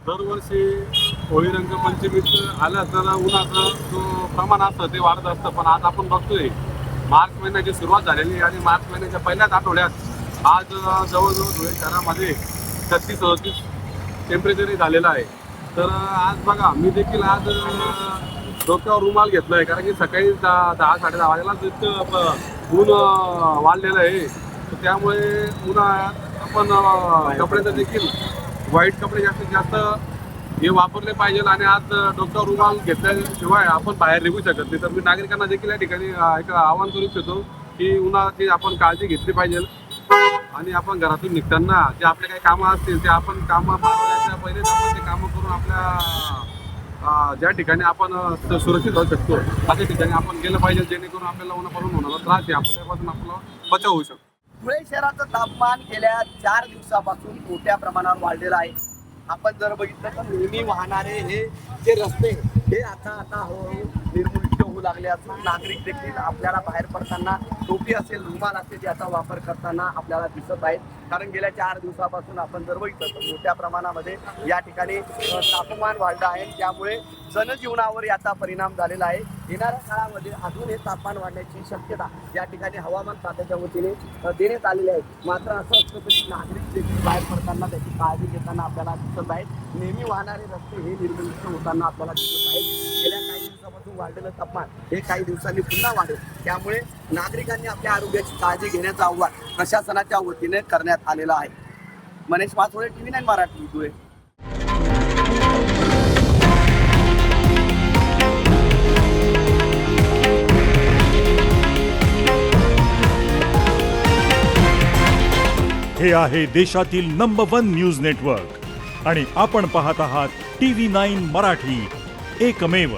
दरवर्षी होळी रंगपंचमीत आलं तर उन्हाचं जो प्रमाण असतं ते वाढत असतं. पण आज आपण बघतोय मार्च महिन्याची सुरुवात झालेली आहे आणि मार्च महिन्याच्या पहिल्याच आठवड्यात आज जवळजवळ धुळे शहरामध्ये 36-37 टेम्परेचरही झालेलं आहे. तर आज बघा मी देखील आज डोक्यावर रुमाल घेतला आहे, कारण की सकाळी 10-10:30 वाजेलाच इतकं ऊन वाढलेलं आहे. तर त्यामुळे उन्हाळ्यात आपण कपड्याचं देखील वाईट कपडे जास्तीत जास्त हे वापरले पाहिजे आणि आज डोक्यावर रुमाल घेतल्याशिवाय आपण बाहेर निघू शकत नाही. तर मी नागरिकांना देखील या ठिकाणी एक आवाहन करू इच्छितो की उन्हाळ्याची आपण काळजी घेतली पाहिजे आणि आपण घरातून निघताना जे आपले काही कामं असतील ते आपण कामं मारण्याच्या पहिलेच आपण ते कामं करून आपल्या ज्या ठिकाणी आपण सुरक्षित राहू शकतो अशा ठिकाणी आपण गेलं पाहिजे, जेणेकरून आपल्याला उन्हापासून होणारा त्रास आहे आपल्यापासून आपला बचाव होऊ शकतो. धुळे शहराचं तापमान गेल्या 4 दिवसापासून मोठ्या प्रमाणावर वाढलेलं आहे. आपण जर बघितलं तर नेहमी वाहणारे हे जे रस्ते हे आता हळूहळू निर्मूलित होऊ लागले असून नागरिक देखील आपल्याला बाहेर पडताना टोपी असेल, रुमाल असेल याचा वापर करताना आपल्याला दिसत आहेत. कारण गेल्या 4 दिवसापासून आपण जर बघितलं तर मोठ्या प्रमाणामध्ये या ठिकाणी तापमान वाढलं आहे, त्यामुळे जनजीवनावर याचा परिणाम झालेला आहे. येणाऱ्या काळामध्ये अजून हे तापमान वाढण्याची शक्यता या ठिकाणी हवामान खात्याच्या वतीने देण्यात आलेली आहे. मात्र असं असलं तरी नागरिक देखील बाहेर पडताना त्याची काळजी घेताना आपल्याला दिसत आहेत. नेहमी वाहणारे रस्ते हे निर्मित होताना आपल्याला दिसत आहेत. गेल्या काही दिवसापासून वाढलेलं तापमान हे काही दिवसांनी पुन्हा वाढेल, त्यामुळे नागरिकांनी आपल्या आरोग्याची काळजी घेण्याचं आव्हान प्रशासनाच्या वतीने करण्यात आलेलं आहे. मनीष माथोळे, TV9 मराठी, धुळे. हे आहे देशातील नंबर 1 न्यूज नेटवर्क आणि आपण पाहत आहात TV9 मराठी, एकमेव.